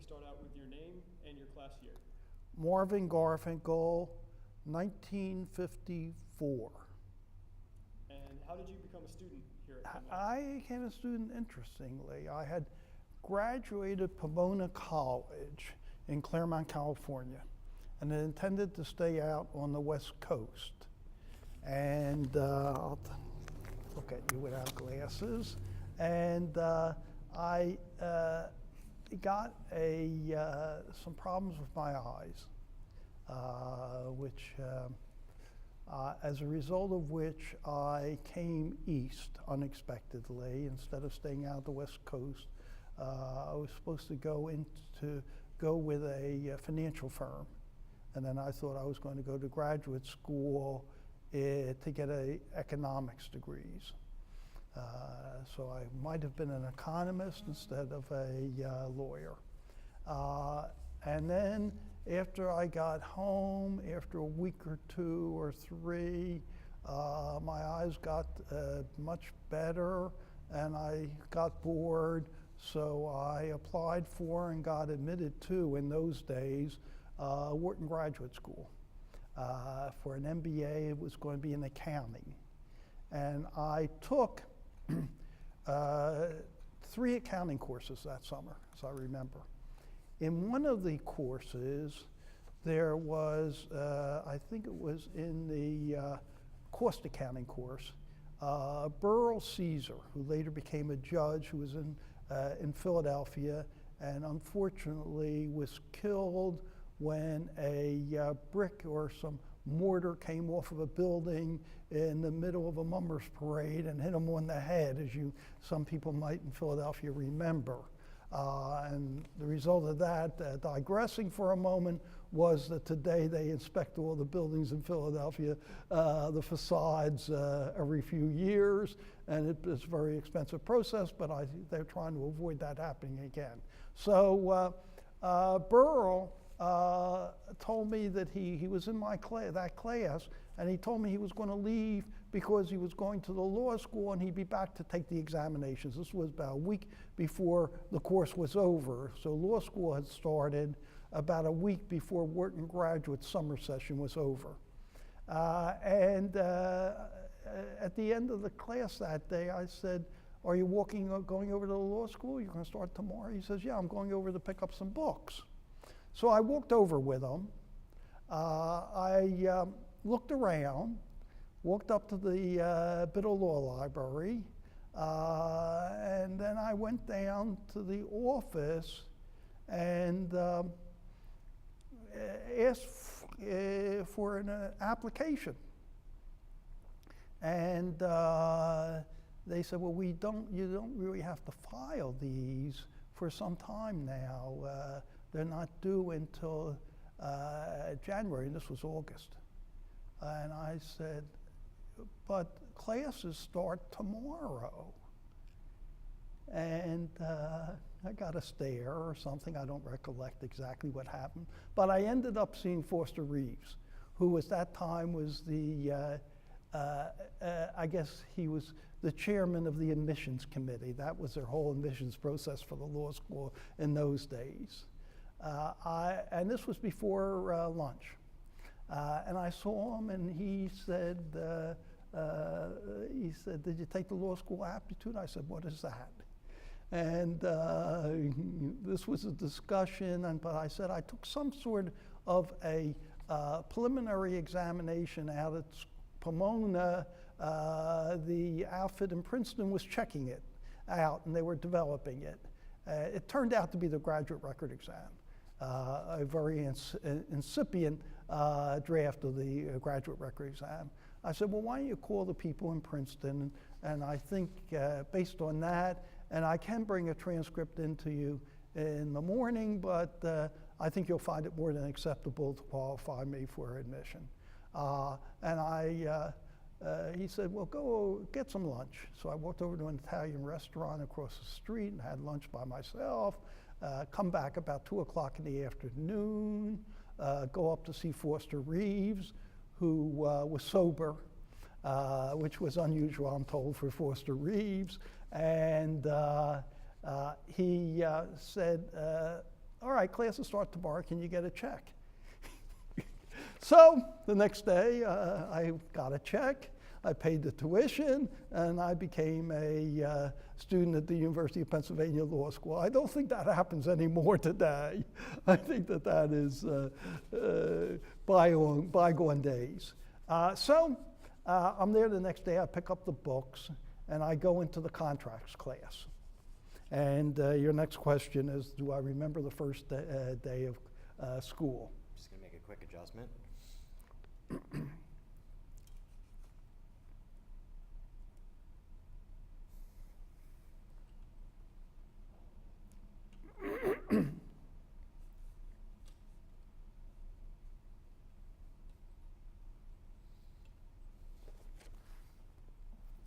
start out with your name and your class year. Marvin Garfinkel, 1954. And how did you become a student here at Penn Law? I became a student interestingly. I had graduated Pomona College in Claremont, California, and I intended to stay out on the West Coast. And I'll look at you without glasses. And I got some problems with my eyes, which as a result of which I came east unexpectedly. Instead of staying out the West Coast, I was supposed to go with a financial firm, and then I thought I was going to go to graduate school to get economics degrees. So I might have been an economist instead of a lawyer. And then after I got home, after a week or two or three, my eyes got much better and I got bored. So I applied for and got admitted to, in those days, Wharton Graduate School. For an MBA, it was going to be in accounting. And I took 3 accounting courses that summer, as I remember. In one of the courses, there was, I think it was in the cost accounting course, Burl Caesar, who later became a judge, who was in Philadelphia, and unfortunately was killed when a brick or some mortar came off of a building in the middle of a mummers parade and hit him on the head, as some people might in Philadelphia remember. And the result of that, digressing for a moment, was that today they inspect all the buildings in Philadelphia, the facades, every few years, and it's a very expensive process, but they're trying to avoid that happening again. So Burl told me that he was in that class, and he told me he was going to leave because he was going to the law school and he'd be back to take the examinations. This was about a week before the course was over. So law school had started about a week before Wharton graduate summer session was over. At the end of the class that day, I said, "Are you going over to the law school? You're going to start tomorrow?" He says, "Yeah, I'm going over to pick up some books." So I walked over with him. I looked around, walked up to the Biddle Law Library, and then I went down to the office and asked for an application. And they said, "Well, you don't really have to file these for some time now. They're not due until January," and this was August. And I said, "But classes start tomorrow." And I got a stare or something. I don't recollect exactly what happened. But I ended up seeing Foster Reeves, who at that time was I guess he was the chairman of the admissions committee. That was their whole admissions process for the law school in those days. And this was before lunch. And I saw him, and he said, "Did you take the law school aptitude?" I said, "What is that?" And this was a discussion, but I said I took some sort of a preliminary examination out at Pomona. The outfit in Princeton was checking it out, and they were developing it. It turned out to be the graduate record exam, a very incipient draft of the graduate record exam. I said, "Well, why don't you call the people in Princeton?" And I think based on that, and I can bring a transcript into you in the morning, but I think you'll find it more than acceptable to qualify me for admission. He said, "Well, go get some lunch." So I walked over to an Italian restaurant across the street and had lunch by myself, come back about 2 o'clock in the afternoon, go up to see Foster Reeves, who was sober, which was unusual, I'm told, for Foster Reeves. And he said, all right, classes start tomorrow, can you get a check? So the next day, I got a check, I paid the tuition, and I became a student at the University of Pennsylvania Law School. I don't think that happens anymore today. I think that is bygone days. So I'm there the next day, I pick up the books, and I go into the contracts class. And your next question is, do I remember the first day of school? Just gonna make a quick adjustment.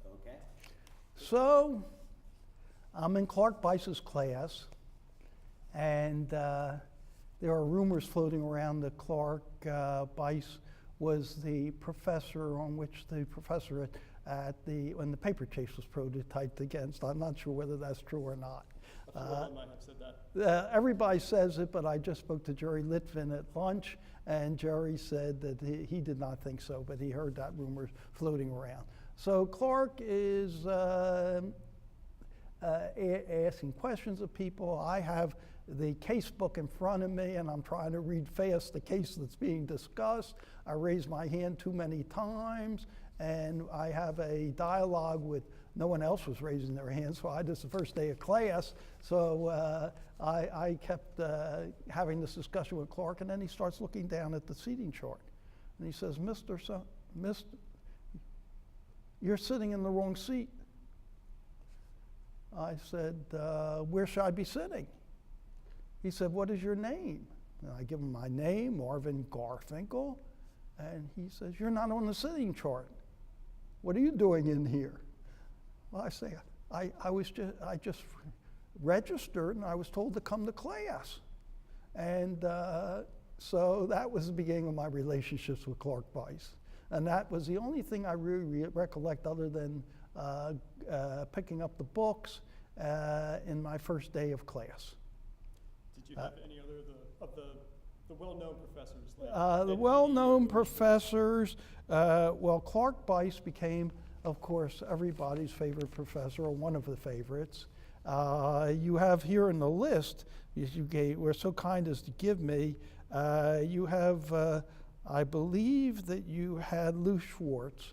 Okay. So I'm in Clark Bice's class, and there are rumors floating around that Clark Bice was the professor on which the professor when the paper chase was prototyped against. I'm not sure whether that's true or not. A few alumni have said that. Everybody says it, but I just spoke to Jerry Litvin at lunch, and Jerry said that he did not think so, but he heard that rumor floating around. So Clark is asking questions of people. I have the case book in front of me, and I'm trying to read fast the case that's being discussed. I raise my hand too many times, and I have a dialogue with no one else was raising their hand, so this is the first day of class. So I kept having this discussion with Clark, and then he starts looking down at the seating chart, and he says, Mr. You're sitting in the wrong seat. I said, where should I be sitting? He said, what is your name? And I give him my name, Marvin Garfinkel, and he says, you're not on the sitting chart. What are you doing in here? Well, I say, I just registered, and I was told to come to class. And so that was the beginning of my relationships with Clark Bice. And that was the only thing I really recollect other than picking up the books in my first day of class. Did you have any other of the well-known professors? The well-known professors, well, Clark Bice became, of course, everybody's favorite professor, or one of the favorites. You have here in the list, were so kind as to give me, you have, I believe that you had Lou Schwartz,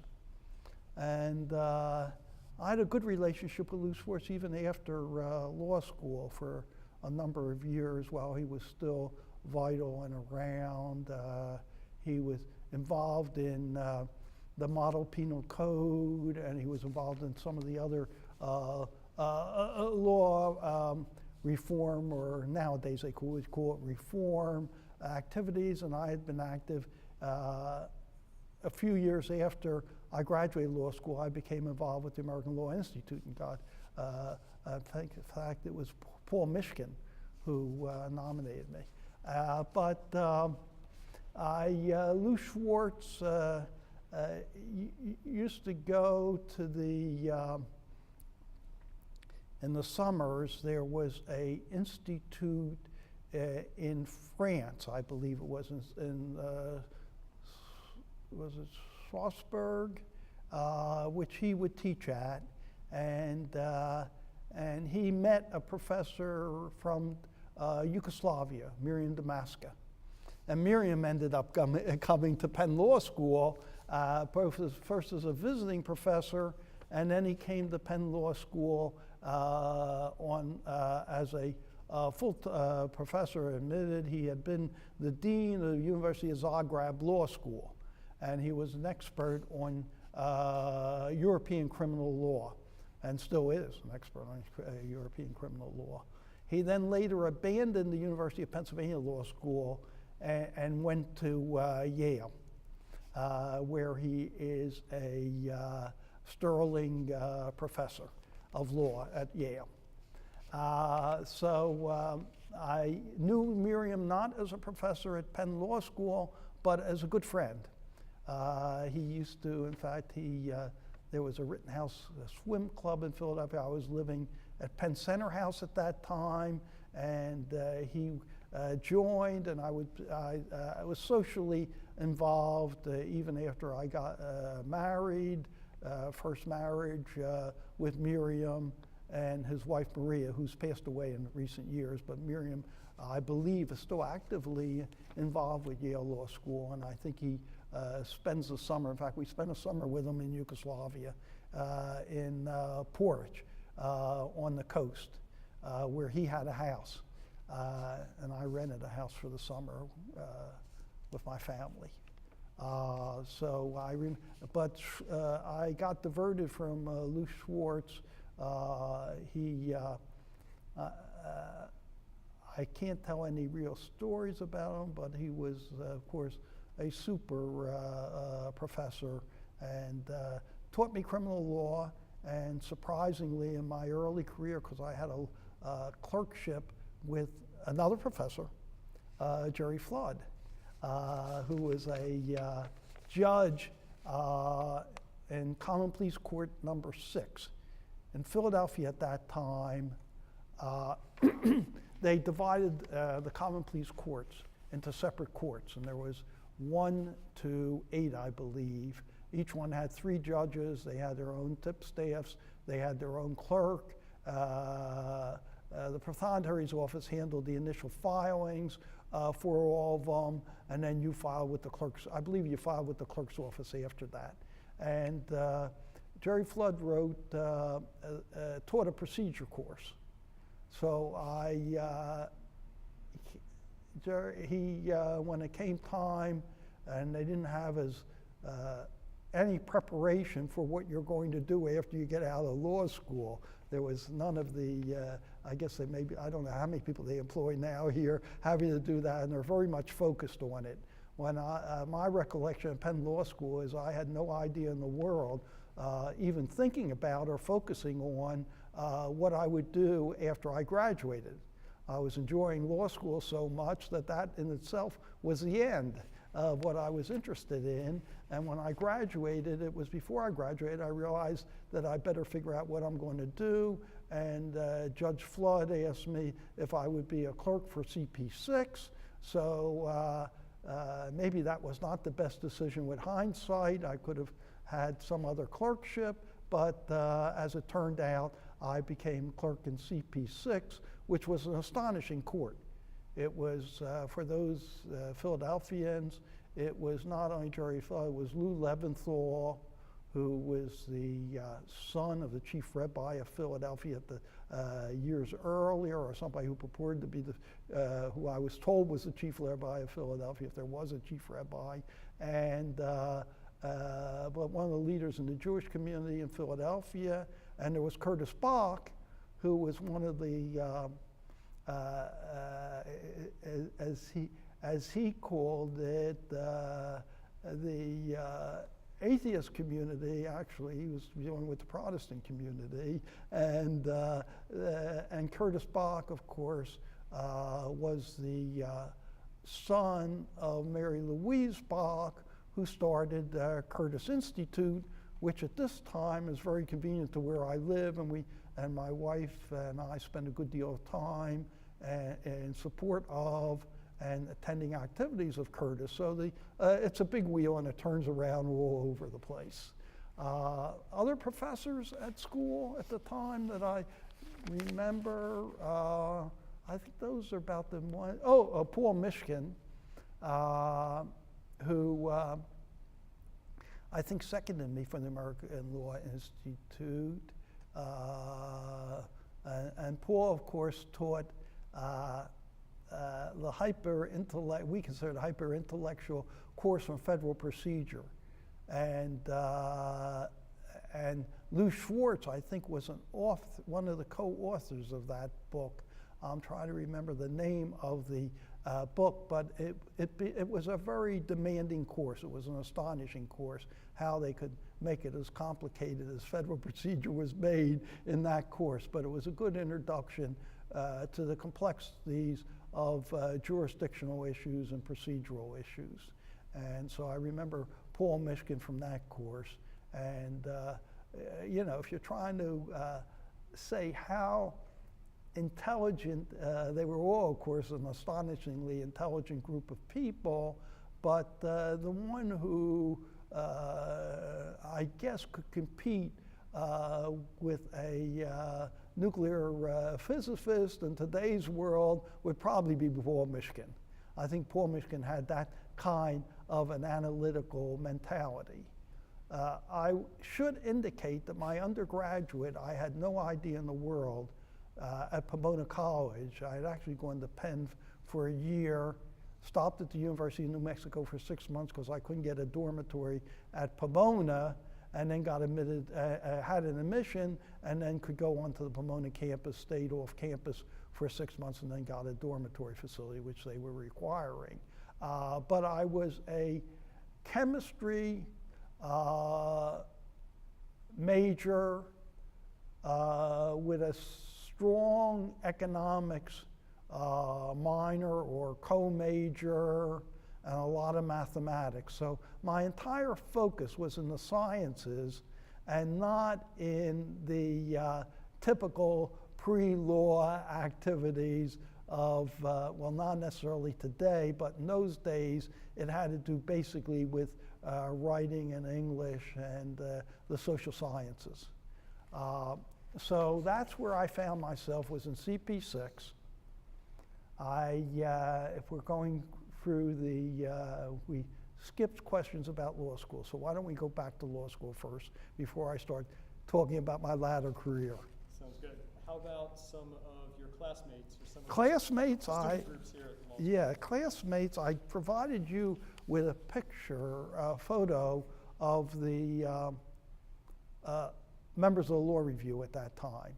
and I had a good relationship with Lou Schwartz even after law school for a number of years while he was still vital and around. He was involved in the Model Penal Code, and he was involved in some of the other law reform, or nowadays they would call it reform activities, and I had been active. A few years after I graduated law school, I became involved with the American Law Institute, and in fact, it was Paul Mishkin who nominated me. Lou Schwartz used to go to the, in the summers, there was a institute in France, I believe it was was it Strasbourg, which he would teach at, and he met a professor from Yugoslavia, Miriam Damaska. And Miriam ended up coming to Penn Law School, first as a visiting professor, and then he came to Penn Law School as a full professor. Admitted he had been the dean of the University of Zagreb Law School, and he was an expert on European criminal law, and still is an expert on European criminal law. He then later abandoned the University of Pennsylvania Law School and went to Yale, where he is a sterling professor of law at Yale. So I knew Miriam not as a professor at Penn Law School, but as a good friend. He used to, in fact, there was a Rittenhouse swim club in Philadelphia. I was living at Penn Center House at that time, and he joined, and I was socially involved even after I got married. First marriage with Miriam and his wife Maria, who's passed away in recent years, but Miriam, I believe, is still actively involved with Yale Law School, and I think he spends the summer, in fact, we spent a summer with him in Yugoslavia, in Porridge, on the coast, where he had a house, and I rented a house for the summer with my family. I got diverted from Lou Schwartz. I can't tell any real stories about him, but he was, of course, a super professor and taught me criminal law. And surprisingly, in my early career, because I had a clerkship with another professor, Jerry Flood, who was a judge in Common Pleas Court number 6. In Philadelphia at that time, they divided the Common Pleas courts into separate courts, and there was 1 to 8, I believe. Each one had 3 judges. They had their own tip staffs. They had their own clerk. The Prothonotary's office handled the initial filings for all of them, and then you filed with the clerk's, I believe you filed with the clerk's office after that. And Jerry Flood taught a procedure course. So when it came time and they didn't have any preparation for what you're going to do after you get out of law school, there was none of the, I guess I don't know how many people they employ now here having to do that, and they're very much focused on it. When my recollection of Penn Law School is I had no idea in the world, even thinking about or focusing on what I would do after I graduated. I was enjoying law school so much that in itself was the end of what I was interested in. And when I graduated, it was before I graduated, I realized that I better figure out what I'm going to do. And Judge Flood asked me if I would be a clerk for CP6. So maybe that was not the best decision with hindsight. I could have had some other clerkship, but as it turned out, I became clerk in CP6, which was an astonishing court. It was, for those Philadelphians, it was not only Jerry Flood, it was Lou Leventhal, who was the son of the chief rabbi of Philadelphia at the years earlier, or somebody who purported to be who I was told was the chief rabbi of Philadelphia, if there was a chief rabbi, and but one of the leaders in the Jewish community in Philadelphia. And there was Curtis Bach, who was one of the, as he called it, the atheist community. Actually, he was dealing with the Protestant community. And Curtis Bach, of course, was the son of Mary Louise Bach, who started Curtis Institute, which at this time is very convenient to where I live, and my wife and I spend a good deal of time in support of and attending activities of Curtis. So it's a big wheel and it turns around all over the place. Other professors at school at the time that I remember, I think those are about the one. Paul Mishkin, who I think seconded me from the American Law Institute. And Paul, of course, taught the we consider the hyper-intellectual course on federal procedure. And Lou Schwartz, I think, was one of the co-authors of that book. I'm trying to remember the name of the book, but it was a very demanding course. It was an astonishing course, how they could make it as complicated as federal procedure was made in that course. But it was a good introduction to the complexities of jurisdictional issues and procedural issues. And so I remember Paul Mishkin from that course. And if you're trying to say how intelligent, they were all, of course, an astonishingly intelligent group of people, but the one who I guess could compete with a nuclear physicist in today's world would probably be Paul Mishkin. I think Paul Mishkin had that kind of an analytical mentality. I should indicate that my undergraduate, I had no idea in the world at Pomona College. I had actually gone to Penn for a year, stopped at the University of New Mexico for 6 months because I couldn't get a dormitory at Pomona, and then got admitted, had an admission, and then could go onto the Pomona campus, stayed off campus for 6 months, and then got a dormitory facility, which they were requiring. But I was a chemistry major with a strong economics minor or co-major, and a lot of mathematics. So my entire focus was in the sciences and not in the typical pre-law activities of, well, not necessarily today, but in those days it had to do basically with writing and English and the social sciences. So that's where I found myself, was in CP6. If we're going through we skipped questions about law school, so why don't we go back to law school first before I start talking about my latter career. Sounds good. How about some of your classmates or some of Classmates, the student groups here at the law school? Yeah, classmates, I provided you with a picture, a photo of the members of the law review at that time.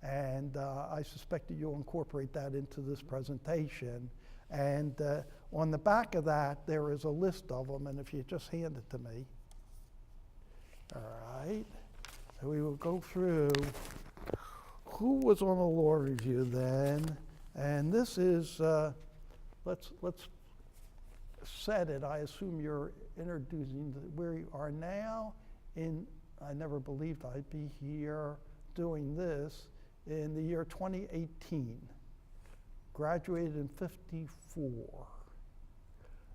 And I suspect that you'll incorporate that into this presentation. And on the back of that, there is a list of them, and if you just hand it to me. All right. So we will go through who was on the law review then. And this is, let's set it. I assume you're introducing where you are now. I never believed I'd be here doing this in the year 2018. Graduated in '54.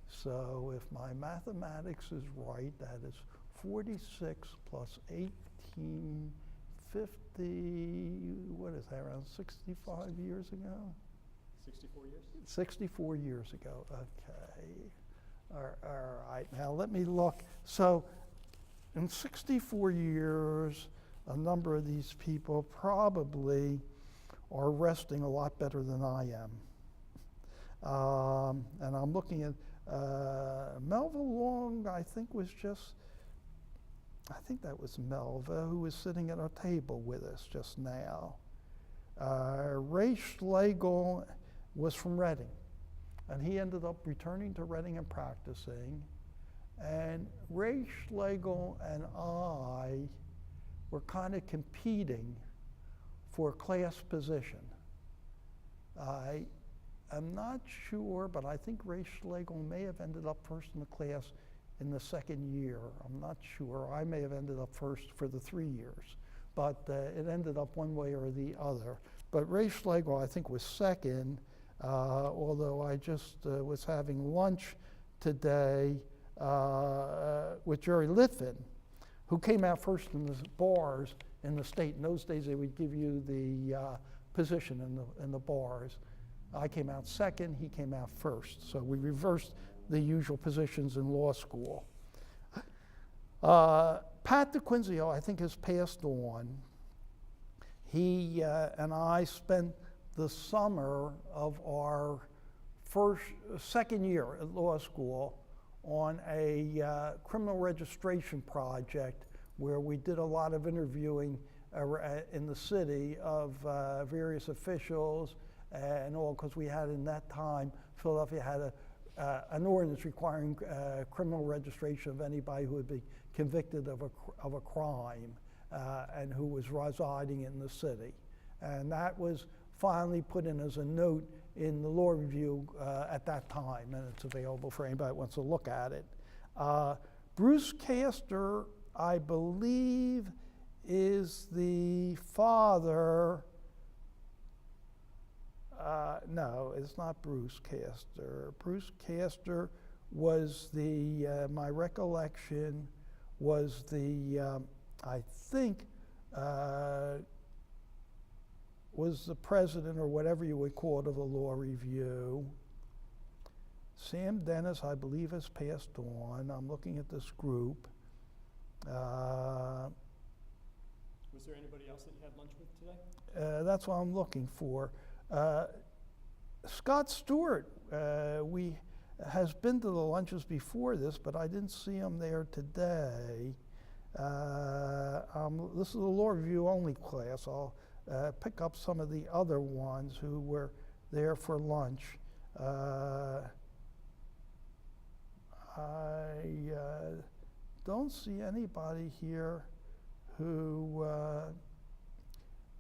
So if my mathematics is right, that is 46 plus 18, 50, what is that, around 65 years ago? 64 years? 64 years ago, okay. All right, now let me look. So in 64 years, a number of these people probably are resting a lot better than I am. And I'm looking at Melville Long, I think that was Melva, who was sitting at our table with us just now. Ray Schlegel was from Reading, and he ended up returning to Reading and practicing. And Ray Schlegel and I were kind of competing for a class position. I'm not sure, but I think Ray Schlegel may have ended up first in the class in the second year. I'm not sure. I may have ended up first for the 3 years, but it ended up one way or the other. But Ray Schlegel, I think, was second, although I just was having lunch today with Jerry Litvin, who came out first in the bars in the state. In those days, they would give you the position in the bars. I came out second, he came out first. So we reversed the usual positions in law school. Pat DeQuinzio, I think, has passed on. He and I spent the summer of our second year at law school on a criminal registration project where we did a lot of interviewing in the city of various officials and all, because we had, in that time, Philadelphia had an ordinance requiring criminal registration of anybody who would be convicted of a crime and who was residing in the city. And that was finally put in as a note in the law review at that time, and it's available for anybody that wants to look at it. Bruce Castor, I believe, is the father No, it's not Bruce Castor. Bruce Castor was my recollection was I think, was the president or whatever you would call it of the Law Review. Sam Dennis, I believe, has passed on. I'm looking at this group. Was there anybody else that you had lunch with today? That's what I'm looking for. Scott Stewart, has been to the lunches before this, but I didn't see him there today. This is a Law Review only class. I'll pick up some of the other ones who were there for lunch. I don't see anybody here who,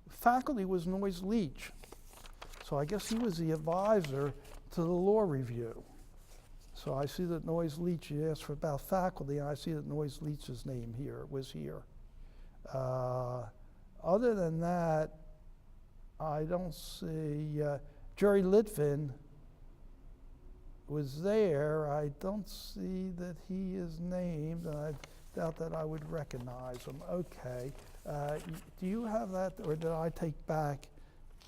faculty was Noyes Leach. So I guess he was the advisor to the Law Review. So I see that Noyes Leach, you asked for about faculty, and I see that Noyes Leach's name was here. Other than that, I don't see, Jerry Litvin was there. I don't see that he is named, and I doubt that I would recognize him. Okay, do you have that, or did I take back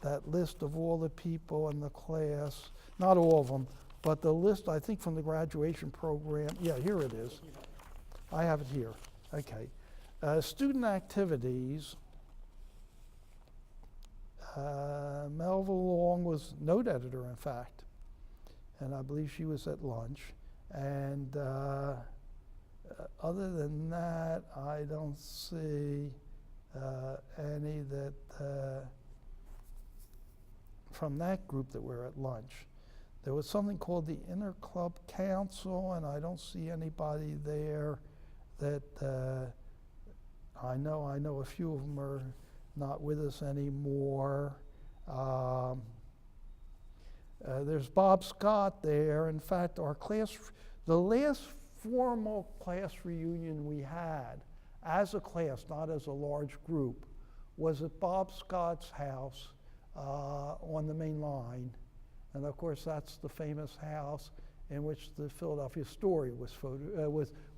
that list of all the people in the class? Not all of them, but the list, I think, from the graduation program. Yeah, here it is. I have it here. Okay. Student activities. Melville Long was note editor, in fact, and I believe she was at lunch. And other than that, I don't see any that from that group that were at lunch. There was something called the Interclub Council, and I don't see anybody there that I know a few of them are not with us anymore. There's Bob Scott there. In fact, our class, the last formal class reunion we had as a class, not as a large group, was at Bob Scott's house on the main line. And of course, that's the famous house in which the Philadelphia story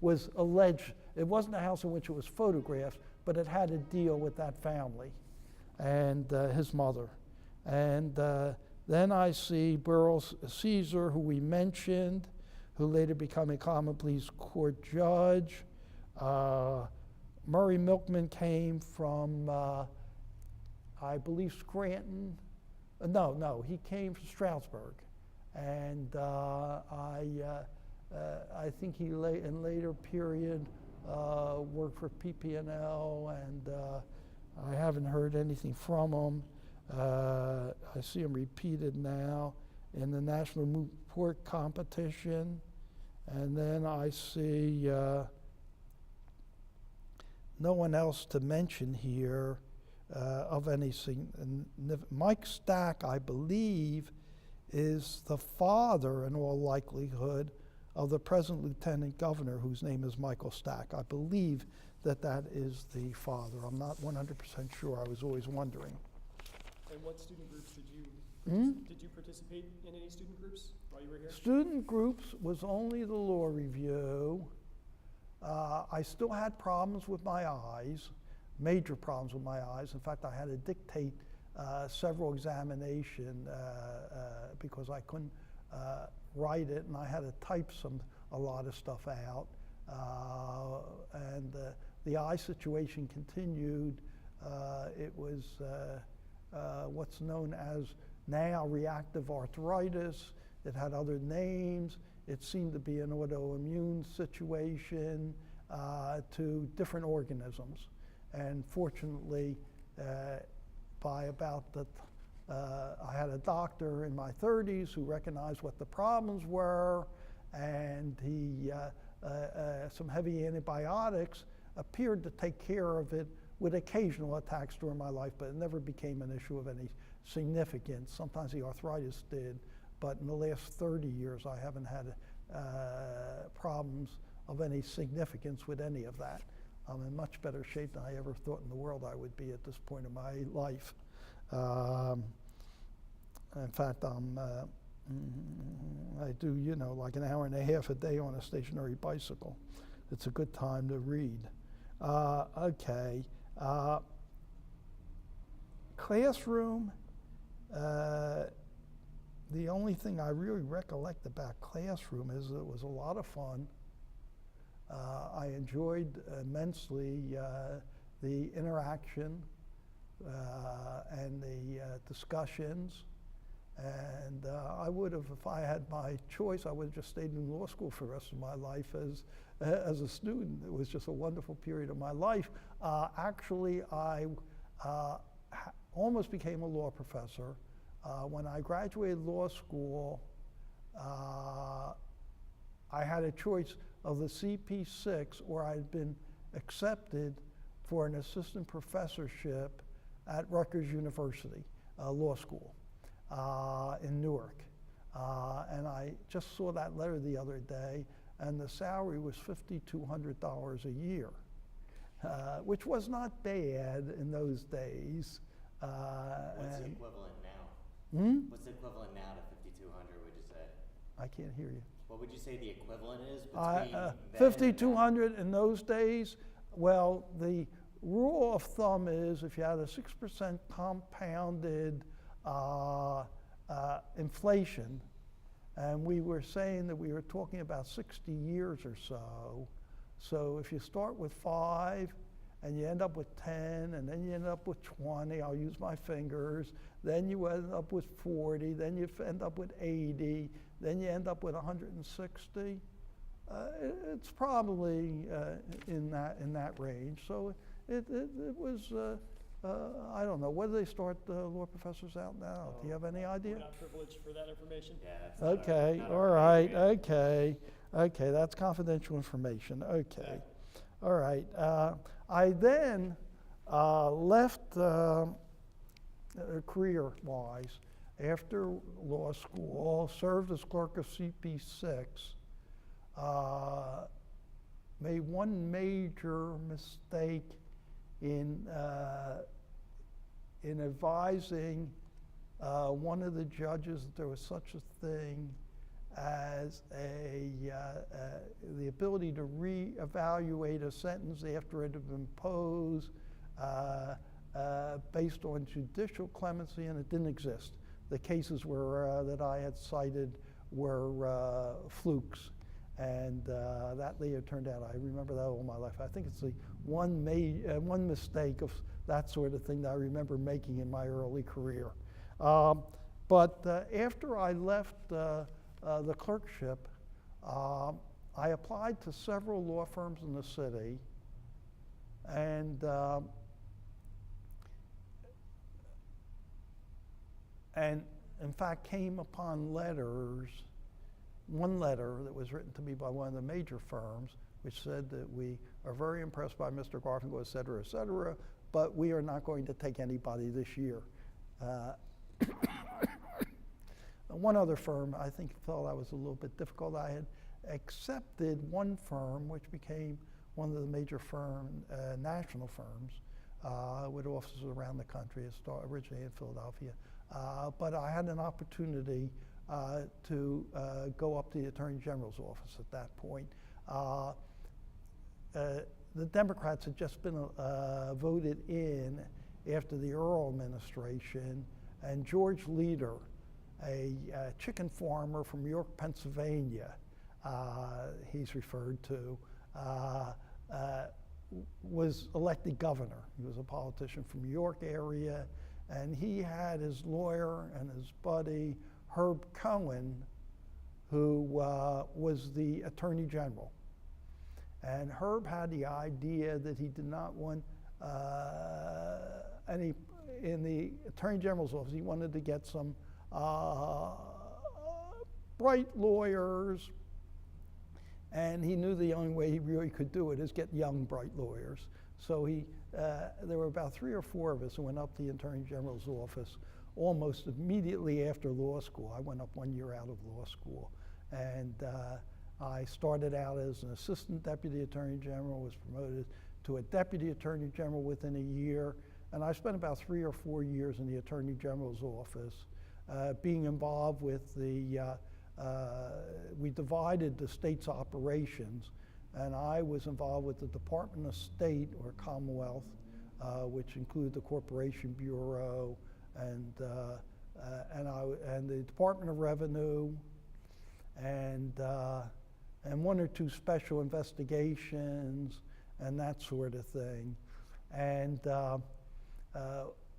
was alleged. It wasn't a house in which it was photographed, but it had to deal with that family and his mother. And then I see Burl Caesar, who we mentioned, who later became a common pleas court judge. Murray Milkman came from, I believe, Scranton. No, he came from Stroudsburg. And I think he in later period worked for PP&L, and I haven't heard anything from him. I see him repeated now in the National Moot Court competition. And then I see no one else to mention here of any significance. Mike Stack, I believe, is the father, in all likelihood, of the present lieutenant governor, whose name is Michael Stack. I believe that that is the father. I'm not 100% sure. I was always wondering. And what student groups did you participate in any student groups while you were here? Student groups was only the Law Review. I still had problems with my eyes, major problems with my eyes. In fact, I had to dictate several examinations because I couldn't write it, and I had to type a lot of stuff out. And the eye situation continued. It was what's known as now reactive arthritis. It had other names. It seemed to be an autoimmune situation to different organisms. And fortunately, by about I had a doctor in my 30s who recognized what the problems were, and he, some heavy antibiotics appeared to take care of it with occasional attacks during my life, but it never became an issue of any significance. Sometimes the arthritis did, but in the last 30 years, I haven't had problems of any significance with any of that. I'm in much better shape than I ever thought in the world I would be at this point in my life. in fact, I do, like an hour and a half a day on a stationary bicycle. It's a good time to read. Okay. Classroom, the only thing I really recollect about classroom is it was a lot of fun. I enjoyed immensely the interaction and the discussions. And I would have, if I had my choice, I would have just stayed in law school for the rest of my life as a student. It was just a wonderful period of my life. Actually, I almost became a law professor. When I graduated law school, I had a choice of the CP6, or I had been accepted for an assistant professorship at Rutgers University Law School in Newark. And I just saw that letter the other day, and the salary was $5,200 a year, which was not bad in those days. What's the equivalent now? What's the equivalent now to 5,200, would you say? I can't hear you. What would you say the equivalent is between then 5,200 in those days? Well, the rule of thumb is if you had a 6% compounded inflation, and we were saying that we were talking about 60 years or so. So if you start with 5, and you end up with 10, and then you end up with 20, I'll use my fingers, then you end up with 40, then you end up with 80, then you end up with 160. It's probably in that range. So it was, I don't know, where do they start law professors out now? Do you have any idea? We're not privileged for that information. Yeah, that's Okay, not all our right, area. okay, that's confidential information, okay. Exactly. All right, I then left career-wise after law school, served as clerk of CP6, made one major mistake in advising one of the judges that there was such a thing as the ability to re-evaluate a sentence after it had been imposed based on judicial clemency, and it didn't exist. The cases were that I had cited were flukes, and that later turned out, I remember that all my life. I think it's the one mistake of that sort of thing that I remember making in my early career. But after I left the clerkship, I applied to several law firms in the city, and in fact came upon one letter that was written to me by one of the major firms, which said that we are very impressed by Mr. Garfinkel, et cetera, but we are not going to take anybody this year. One other firm, I think, felt that was a little bit difficult. I had accepted one firm, which became one of the major national firms, with offices around the country. It originated in Philadelphia. But I had an opportunity to go up to the Attorney General's office at that point. The Democrats had just been voted in after the Earl administration, and George Leader, a chicken farmer from York, Pennsylvania, he's referred to, was elected governor. He was a politician from York area, and he had his lawyer and his buddy, Herb Cohen, who was the Attorney General. And Herb had the idea that he did not want any, in the Attorney General's office, he wanted to get some bright lawyers, and he knew the only way he really could do it is get young, bright lawyers. So there were about 3 or 4 of us who went up to the Attorney General's office almost immediately after law school. I went up 1 year out of law school, and I started out as an assistant deputy attorney general, was promoted to a deputy attorney general within a year, and I spent about 3 or 4 years in the Attorney General's office. being involved with we divided the state's operations, and I was involved with the Department of State or Commonwealth, which included the Corporation Bureau and the Department of Revenue, and one or two special investigations and that sort of thing, and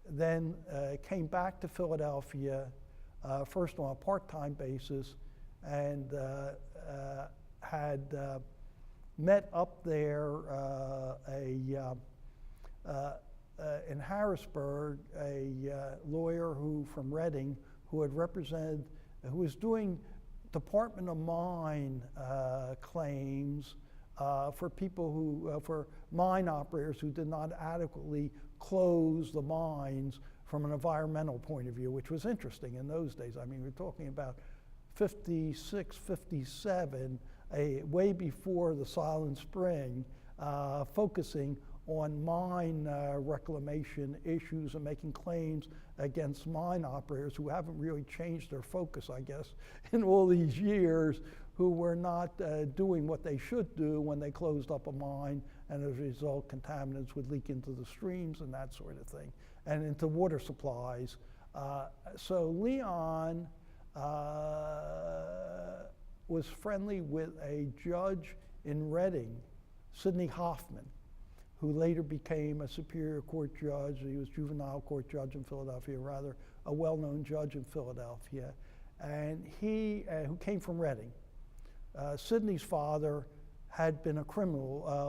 then came back to Philadelphia, first on a part-time basis, and had met up there in Harrisburg, a lawyer from Reading who was doing Department of Mine claims for people for mine operators who did not adequately close the mines from an environmental point of view, which was interesting in those days. I mean, we're talking about 56, 57, way before the Silent Spring, focusing on mine reclamation issues and making claims against mine operators who haven't really changed their focus, I guess, in all these years, who were not doing what they should do when they closed up a mine, and as a result, contaminants would leak into the streams and that sort of thing, and into water supplies. So Leon was friendly with a judge in Reading, Sidney Hoffman, who later became a Superior Court judge. He was juvenile court judge in Philadelphia, rather a well-known judge in Philadelphia, and he, who came from Reading. Sidney's father had been a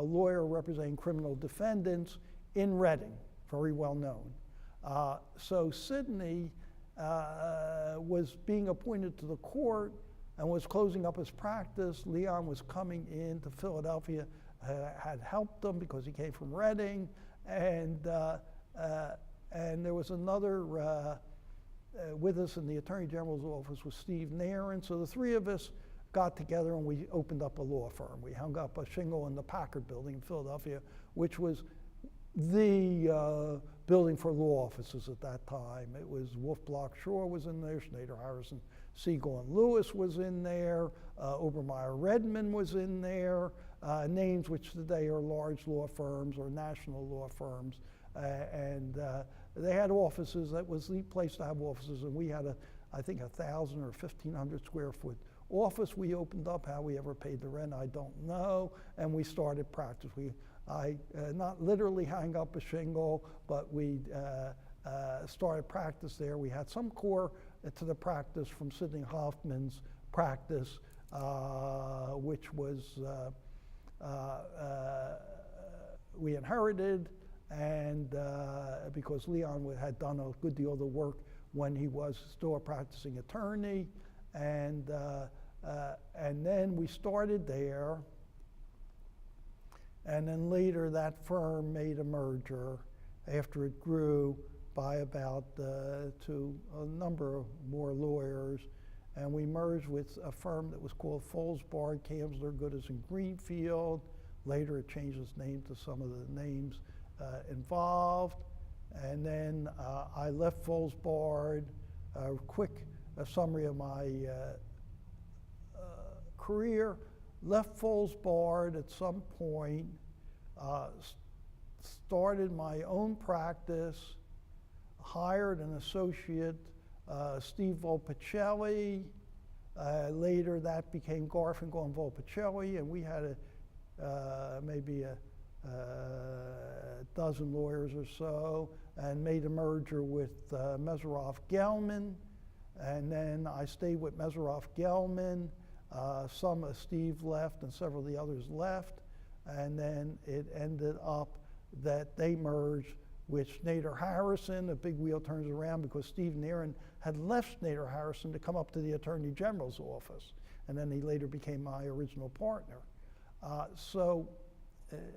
lawyer representing criminal defendants in Reading, very well known. So Sidney was being appointed to the court and was closing up his practice. Leon was coming into Philadelphia, had helped him because he came from Reading, and there was another with us in the Attorney General's office was Steve Nairn. So the three of us got together and we opened up a law firm. We hung up a shingle in the Packard building in Philadelphia, which was the building for law offices at that time. It was Wolf Block Shaw was in there, Schneider Harrison, Siegel and Lewis was in there, Obermeyer Redmond was in there, names which today are large law firms or national law firms, and they had offices. That was the place to have offices, and we had I think 1,000 or 1,500 square foot office we opened up. How we ever paid the rent, I don't know, and we started practice. I not literally hang up a shingle, but we started practice there. We had some core to the practice from Sidney Hoffman's practice, which was we inherited, and because Leon had done a good deal of the work when he was still a practicing attorney, and then we started there. And then later that firm made a merger after it grew by about to a number of more lawyers, and we merged with a firm that was called Folsbard, Kamsler, Goodis, and Greenfield. Later it changed its name to some of the names involved. And then I left Folsbard. A quick summary of my career. Left Folsbard at some point, started my own practice, hired an associate, Steve Volpicelli. Later that became Garfinkel and Volpicelli, and we had maybe a dozen lawyers or so, and made a merger with Meseroff-Gelman, and then I stayed with Meseroff-Gelman. Some of Steve left and several of the others left, and then it ended up that they merged with Schneider Harrison. A big wheel turns around because Steve Nairn had left Schneider Harrison to come up to the Attorney General's office, and then he later became my original partner. So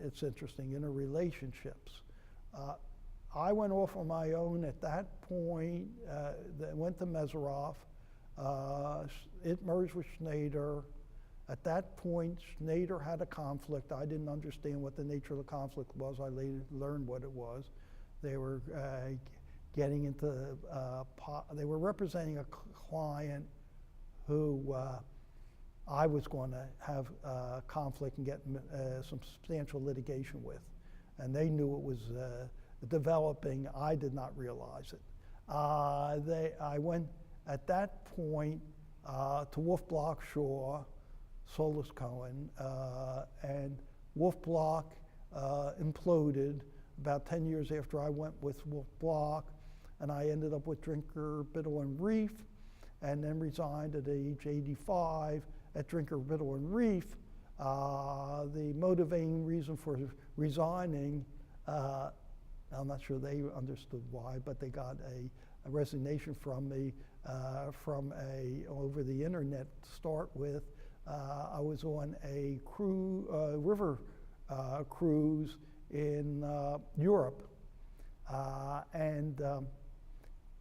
it's interesting, interrelationships. I went off on my own at that point, went to Meseroff. It merged with Schneider. At that point, Schneider had a conflict. I didn't understand what the nature of the conflict was. I later learned what it was. They were getting into, they were representing a client who I was going to have conflict and get some substantial litigation with. And they knew it was developing. I did not realize it. I went at that point to Wolf Block Shaw, Solus Cohen, and Wolf Block imploded about 10 years after I went with Wolf Block, and I ended up with Drinker, Biddle, and Reef, and then resigned at age 85 at Drinker, Biddle, and Reef. The motivating reason for resigning, I'm not sure they understood why, but they got a resignation from me over the internet to start with. I was on a river cruise in Europe, and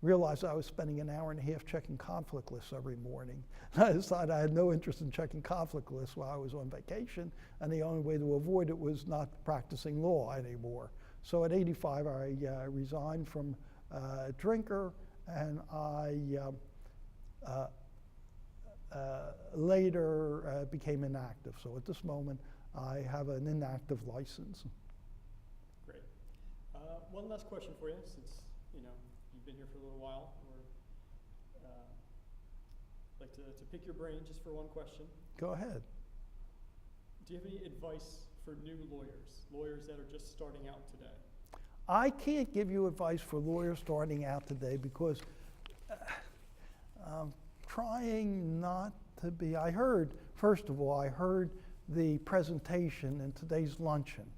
realized I was spending an hour and a half checking conflict lists every morning. I decided I had no interest in checking conflict lists while I was on vacation, and the only way to avoid it was not practicing law anymore. So at 85, I resigned from Drinker, and I later became inactive. So at this moment, I have an inactive license. Great. One last question for you, since you've been here for a little while. I'd like to pick your brain just for one question. Go ahead. Do you have any advice for new lawyers that are just starting out today? I can't give you advice for lawyers starting out today because I'm trying not to be. First of all, I heard the presentation in today's luncheon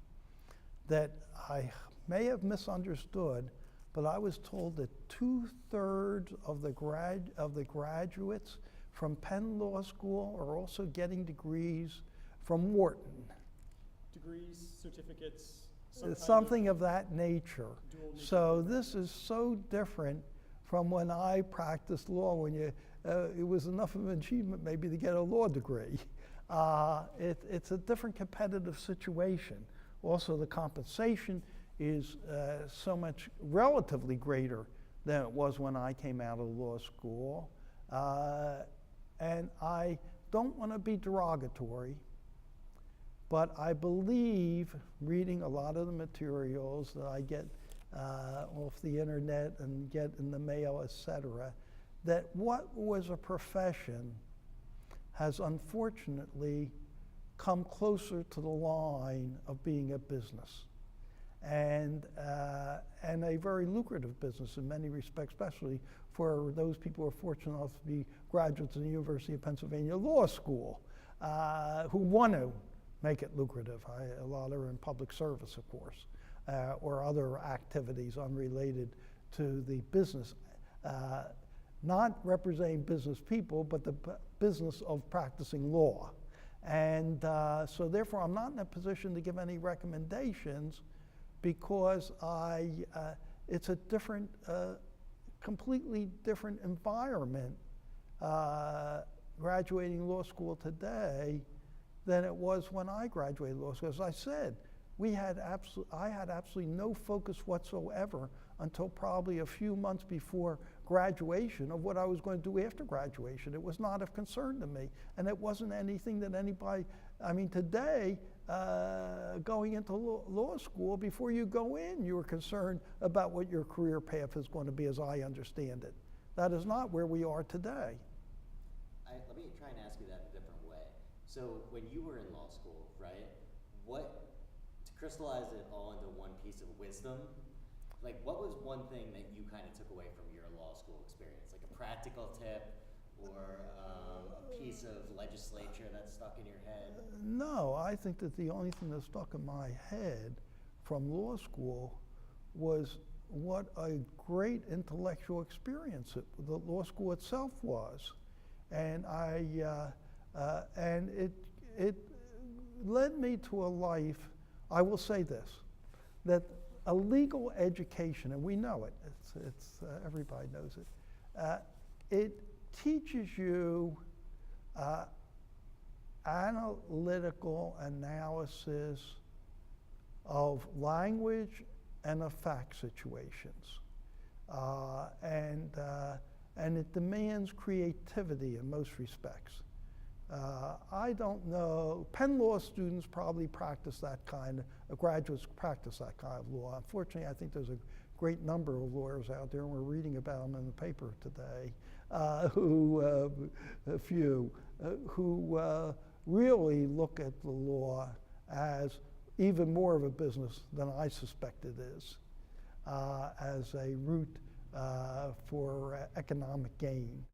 that I may have misunderstood, but I was told that 2/3 of the graduates from Penn Law School are also getting degrees from Wharton. Degrees, certificates, something of that nature. So this is so different from when I practiced law, when it was enough of an achievement maybe to get a law degree. It's a different competitive situation. Also, the compensation is so much relatively greater than it was when I came out of law school. And I don't want to be derogatory, but I believe, reading a lot of the materials that I get off the internet and get in the mail, etc., that what was a profession has unfortunately come closer to the line of being a business, and a very lucrative business in many respects, especially for those people who are fortunate enough to be graduates of the University of Pennsylvania Law School, who want to make it lucrative. A lot are in public service, of course, or other activities unrelated to the business, not representing business people, but the business of practicing law. And so therefore, I'm not in a position to give any recommendations because it's a different, completely different environment graduating law school today than it was when I graduated law school. As I said, I had absolutely no focus whatsoever until probably a few months before graduation of what I was going to do after graduation. It was not of concern to me, and it wasn't anything that anybody, today, going into law school, before you go in, you were concerned about what your career path is going to be, as I understand it. That is not where we are today. Let me try and ask you that a different way. So when you were in law school, right, to crystallize it all into one piece of wisdom, what was one thing that you kind of took away from your law school experience? Like a practical tip or a piece of legislature that stuck in your head? No, I think that the only thing that stuck in my head from law school was what a great intellectual experience the law school itself was. And and it led me to a life, I will say this, that a legal education, and we know it, it's everybody knows it, it teaches you analytical analysis of language and of fact situations. and it demands creativity in most respects. I don't know, Penn Law students probably practice that kind of, graduates practice that kind of law. Unfortunately, I think there's a great number of lawyers out there, and we're reading about them in the paper today, who really look at the law as even more of a business than I suspect it is, as a route for economic gain.